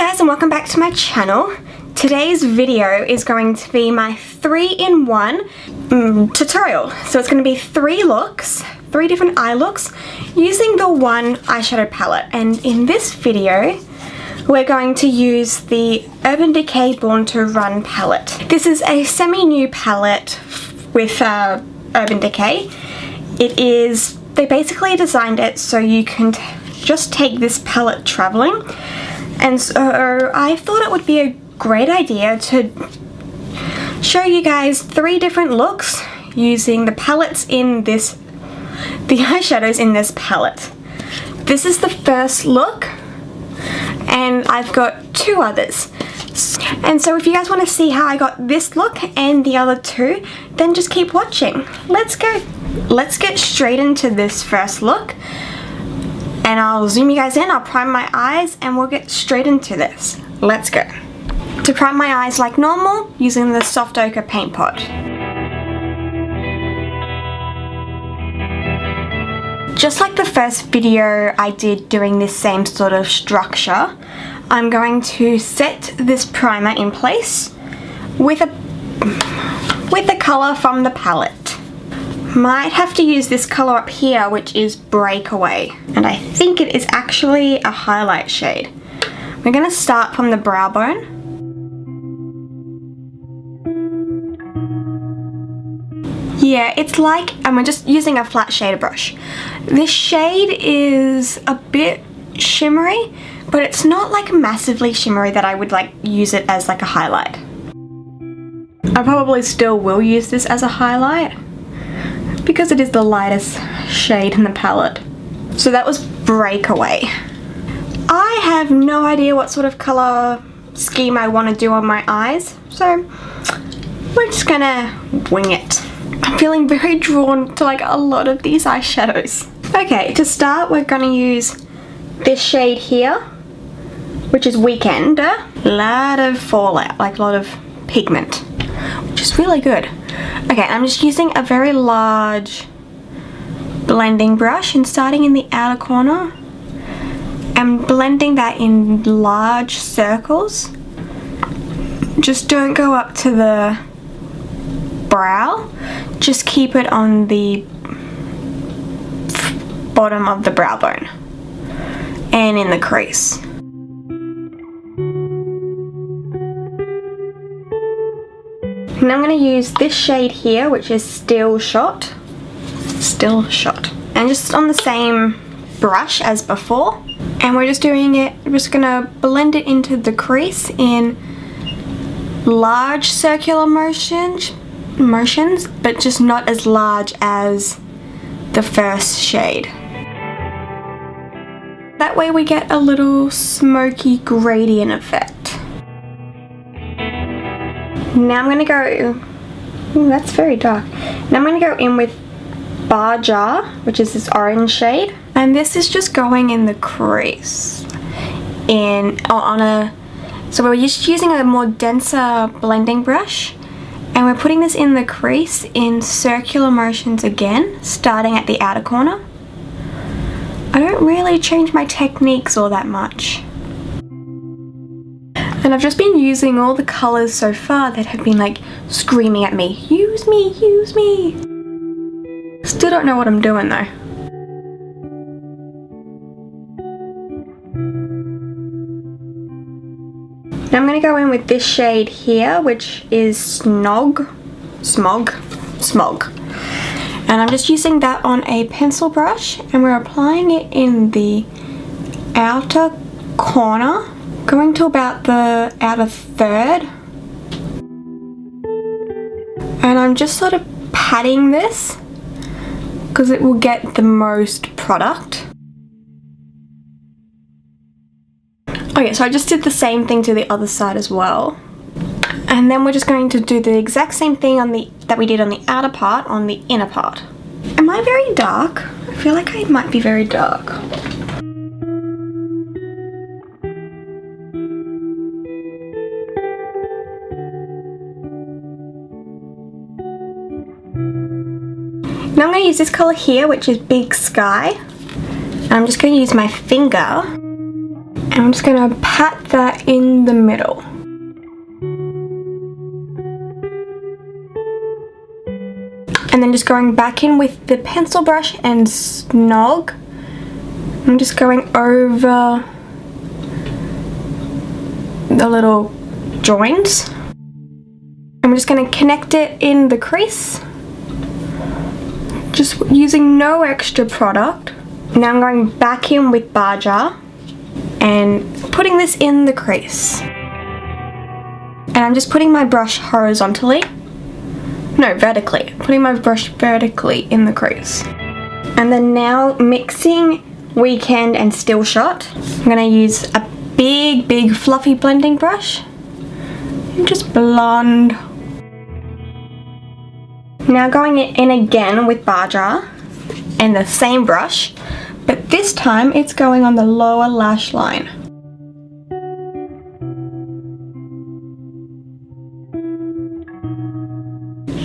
guys, and welcome back to my channel. Today's video is going to be my 3-in-1 tutorial. So it's going to be 3 different eye looks using the one eyeshadow palette. And in this video, we're going to use the Urban Decay Born to Run palette. This is a semi-new palette with Urban Decay. They basically designed it so you can just take this palette traveling. And so I thought it would be a great idea to show you guys 3 different looks using the palettes in the eyeshadows in this palette. This is the first look, and I've got 2 others. And so if you guys want to see how I got this look and the other 2, then just keep watching. Let's get straight into this first look. And I'll zoom you guys in, I'll prime my eyes, and we'll get straight into this. Let's go. To prime my eyes like normal, using the Soft Ochre paint pot. Just like the first video I did doing this same sort of structure, I'm going to set this primer in place with the colour from the palette. Might have to use this colour up here, which is Breakaway, and I think it is actually a highlight shade. We're going to start from the brow bone. Yeah, it's like, and we're just using a flat shader brush. This shade is a bit shimmery, but it's not like massively shimmery that I would like use it as like a highlight. I probably still will use this as a highlight, because it is the lightest shade in the palette. So that was Breakaway. I have no idea what sort of colour scheme I want to do on my eyes, so we're just gonna wing it. I'm feeling very drawn to like a lot of these eyeshadows. Okay, to start we're gonna use this shade here, which is Weekender. A lot of fallout, like a lot of pigment, which is really good. Okay, I'm just using a very large blending brush and starting in the outer corner and blending that in large circles. Just don't go up to the brow, just keep it on the bottom of the brow bone and in the crease. And I'm going to use this shade here, which is Still Shot, and just on the same brush as before, and we're just doing it, we're just going to blend it into the crease in large circular motions, but just not as large as the first shade. That way we get a little smoky gradient effect. Now I'm going to go, ooh, that's very dark. Now I'm going to go in with Baja, which is this orange shade. And this is just going in the crease. So we're just using a more denser blending brush. And we're putting this in the crease in circular motions again, starting at the outer corner. I don't really change my techniques all that much. And I've just been using all the colours so far that have been like screaming at me, use me, use me. Still don't know what I'm doing though. Now I'm going to go in with this shade here, which is Smog. And I'm just using that on a pencil brush, and we're applying it in the outer corner, going to about the outer third. And I'm just sort of patting this because it will get the most product. Okay, so I just did the same thing to the other side as well. And then we're just going to do the exact same thing that we did on the outer part on the inner part. Am I very dark? I feel like I might be very dark. Now I'm going to use this colour here, which is Big Sky. And I'm just going to use my finger And I'm just going to pat that in the middle. And then just going back in with the pencil brush and Smog. I'm just going over the little joints. I'm just going to connect it in the crease. Just using no extra product. Now I'm going back in with Baja and putting this in the crease. And I'm just putting my brush horizontally. No, vertically. Putting my brush vertically in the crease. And then now mixing Weekend and Still Shot. I'm going to use a big fluffy blending brush. And just blend. Now going in again with Baja and the same brush. But this time it's going on the lower lash line.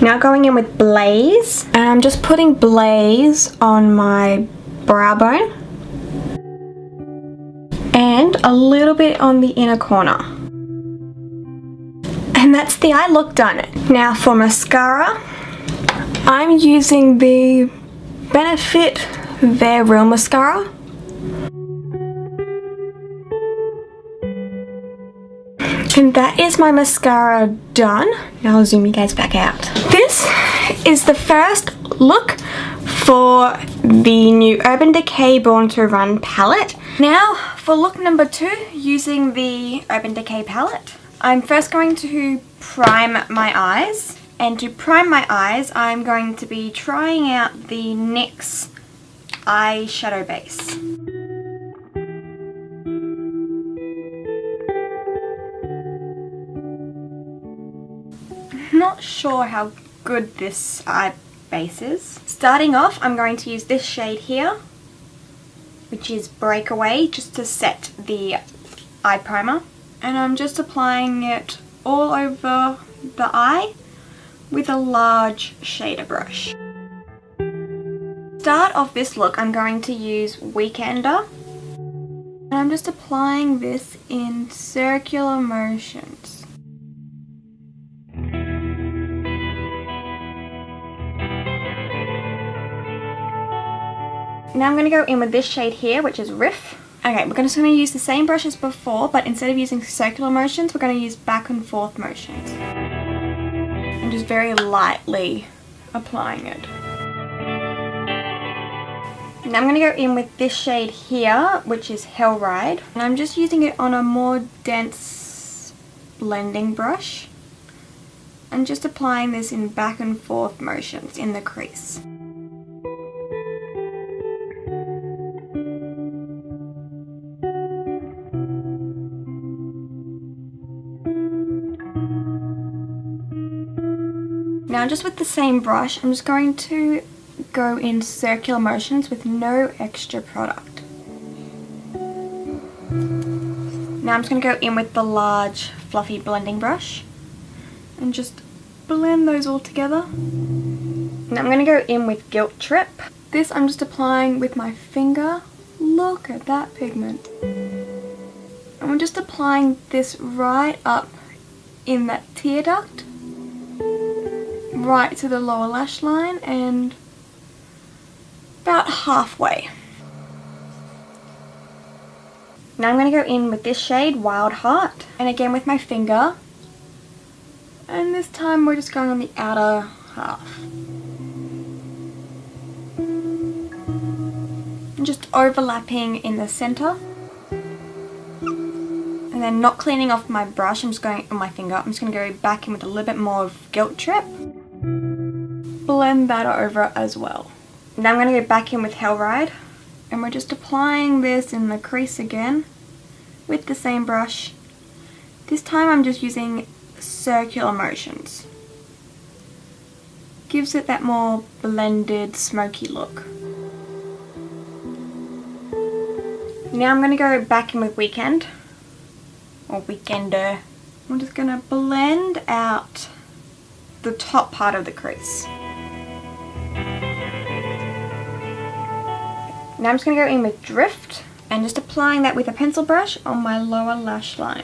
Now going in with Blaze, and I'm just putting Blaze on my brow bone and a little bit on the inner corner. And that's the eye look done. Now for mascara, I'm using the Benefit They're Real mascara. And that is my mascara done. Now I'll zoom you guys back out. This is the first look for the new Urban Decay Born to Run palette. Now for look number 2, using the Urban Decay palette, I'm first going to prime my eyes. And to prime my eyes, I'm going to be trying out the NYX eyeshadow base. Not sure how good this eye base is. Starting off, I'm going to use this shade here, which is Breakaway, just to set the eye primer. And I'm just applying it all over the eye with a large shader brush. Start of this look, I'm going to use Weekender. And I'm just applying this in circular motions. Now I'm going to go in with this shade here, which is Riff. Okay, we're just going to use the same brush as before, but instead of using circular motions, we're going to use back and forth motions. I'm just very lightly applying it. Now I'm going to go in with this shade here, which is Hell Ride. And I'm just using it on a more dense blending brush. And just applying this in back and forth motions in the crease. Now just with the same brush, I'm just going to go in circular motions with no extra product. Now I'm just going to go in with the large fluffy blending brush and just blend those all together. Now I'm going to go in with Guilt Trip. This I'm just applying with my finger. Look at that pigment. And I'm just applying this right up in that tear duct, right to the lower lash line and about halfway. Now I'm going to go in with this shade, Wildheart, and again with my finger, and this time we're just going on the outer half. And just overlapping in the center. And then not cleaning off my brush, I'm just going on my finger, I'm just going to go back in with a little bit more of Guilt Trip. Blend that over as well. Now I'm going to go back in with Hell Ride, and we're just applying this in the crease again with the same brush. This time I'm just using circular motions. Gives it that more blended, smoky look. Now I'm going to go back in with Weekend, or Weekender. I'm just going to blend out the top part of the crease. Now I'm just going to go in with Drift, And just applying that with a pencil brush on my lower lash line.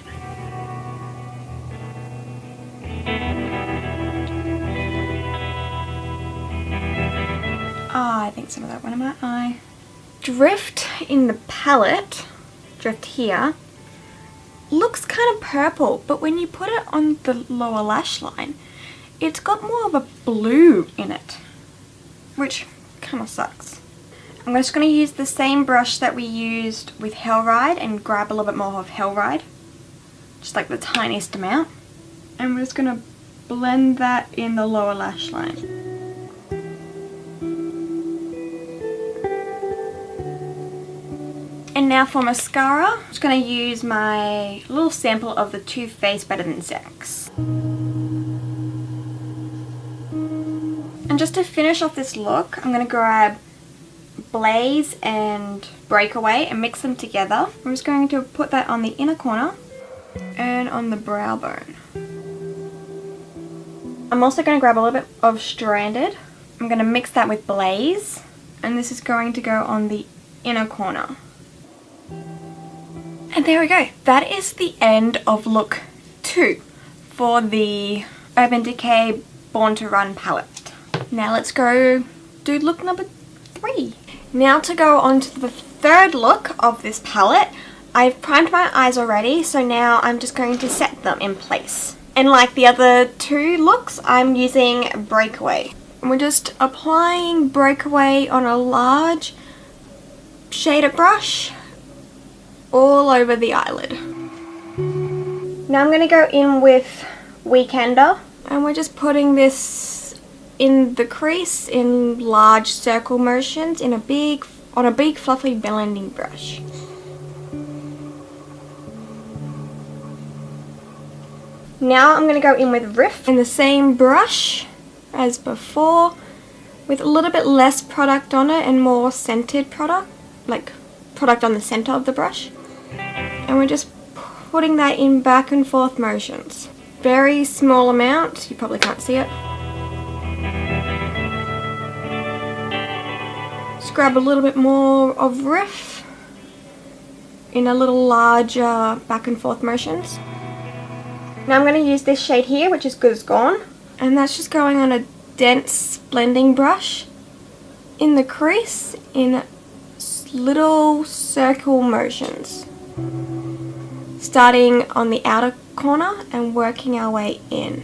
Ah, I think some of that went in my eye. Drift in the palette, drift here, looks kind of purple, but when you put it on the lower lash line, it's got more of a blue in it, which kind of sucks. I'm just going to use the same brush that we used with Hellride and grab a little bit more of Hellride, just like the tiniest amount. And we're just going to blend that in the lower lash line. And now for mascara, I'm just going to use my little sample of the Too Faced Better Than Sex. And just to finish off this look, I'm going to grab Blaze and Breakaway and mix them together. I'm just going to put that on the inner corner and on the brow bone. I'm also going to grab a little bit of Stranded. I'm going to mix that with Blaze, and this is going to go on the inner corner. And there we go. That is the end of look 2 for the Urban Decay Born to Run palette. Now let's go do look number 3. Now to go on to the third look of this palette. I've primed my eyes already, so now I'm just going to set them in place. And like the other 2 looks, I'm using Breakaway. And we're just applying Breakaway on a large shader brush all over the eyelid. Now I'm going to go in with Weekender, and we're just putting this in the crease in large circle motions on a big fluffy blending brush. Now I'm going to go in with Riff in the same brush as before, with a little bit less product on it and more scented product, like product on the center of the brush. And we're just putting that in back and forth motions. Very small amount, you probably can't see it. Just grab a little bit more of Riff in a little larger back and forth motions. Now I'm going to use this shade here, which is Good As Gone, and that's just going on a dense blending brush in the crease in little circle motions, starting on the outer corner and working our way in.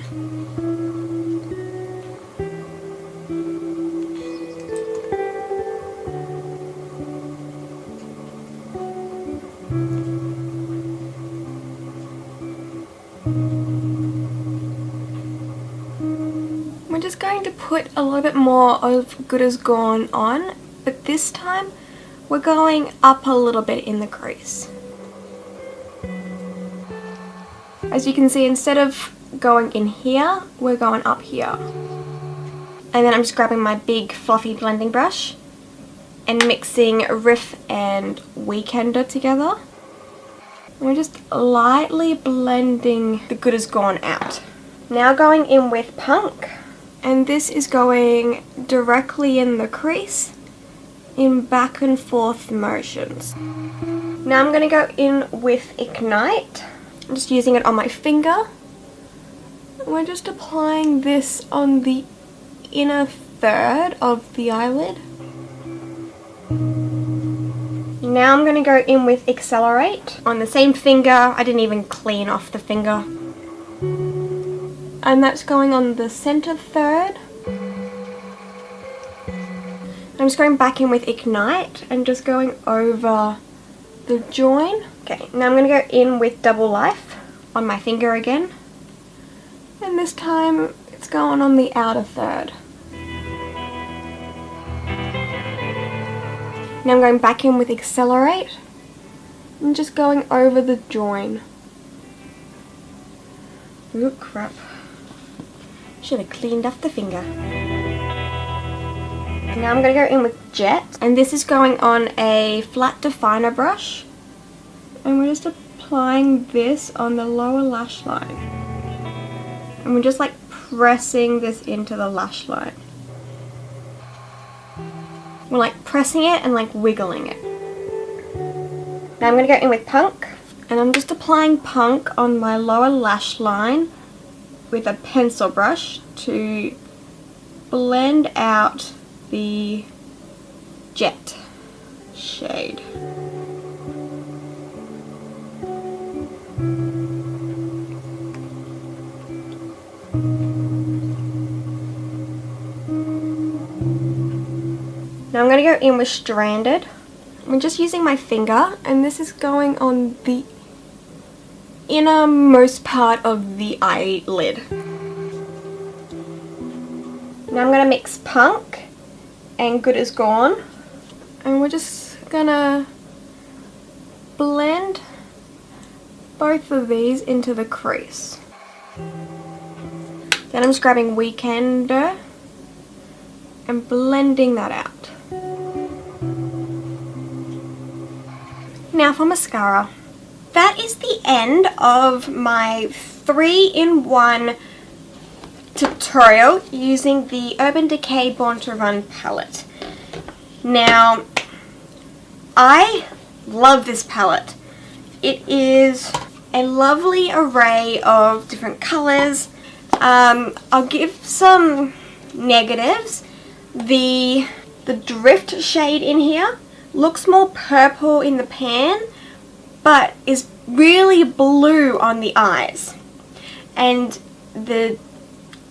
We're just going to put a little bit more of Good As Gone on, but this time we're going up a little bit in the crease. As you can see, instead of going in here, we're going up here. And then I'm just grabbing my big fluffy blending brush and mixing Riff and Weekender together. And we're just lightly blending the Good As Gone out. Now going in with Punk. And this is going directly in the crease in back and forth motions. Now I'm going to go in with Ignite. I'm just using it on my finger. We're just applying this on the inner third of the eyelid. Now I'm going to go in with Accelerate on the same finger. I didn't even clean off the finger. And that's going on the center third. I'm just going back in with Ignite and just going over the join. Okay, now I'm going to go in with Double Life on my finger again. And this time it's going on the outer third. Now I'm going back in with Accelerate and just going over the join. Ooh, crap. Should have cleaned off the finger. Now I'm going to go in with Jet, and this is going on a flat definer brush, and we're just applying this on the lower lash line, and we're just like pressing this into the lash line. We're like pressing it and like wiggling it. Now I'm going to go in with Punk, and I'm just applying Punk on my lower lash line with a pencil brush to blend out the Jet shade. Now I'm going to go in with Stranded. I'm just using my finger, and this is going on the innermost part of the eyelid. Now I'm going to mix Punk and Good Is Gone, and we're just going to blend both of these into the crease. Then I'm just grabbing Weekender and blending that out. Now for mascara. That is the end of my 3-in-1 tutorial using the Urban Decay Born to Run palette. Now, I love this palette. It is a lovely array of different colours. I'll give some negatives. The Drift shade in here looks more purple in the pan, but is really blue on the eyes. And the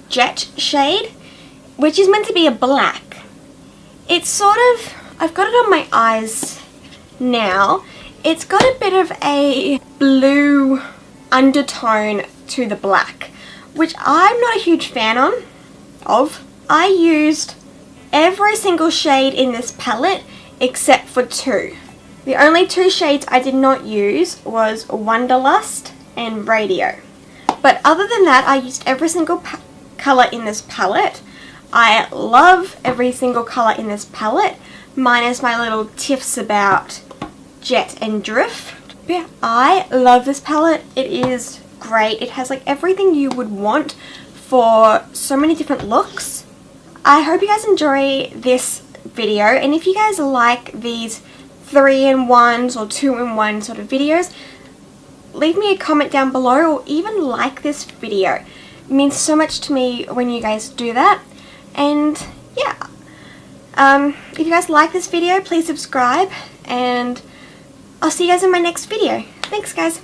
Jet shade, which is meant to be a black, it's sort of, I've got it on my eyes now, it's got a bit of a blue undertone to the black, which I'm not a huge fan of. I used every single shade in this palette except for 2. The only 2 shades I did not use was Wanderlust and Radio. But other than that, I used every single colour in this palette. I love every single colour in this palette, minus my little tiffs about Jet and Drift. But yeah, I love this palette. It is great. It has like everything you would want for so many different looks. I hope you guys enjoy this video, and if you guys like these 3-in-1s or 2-in-1 sort of videos, leave me a comment down below, or even like this video. It means so much to me when you guys do that. And yeah, if you guys like this video, please subscribe, and I'll see you guys in my next video. Thanks guys.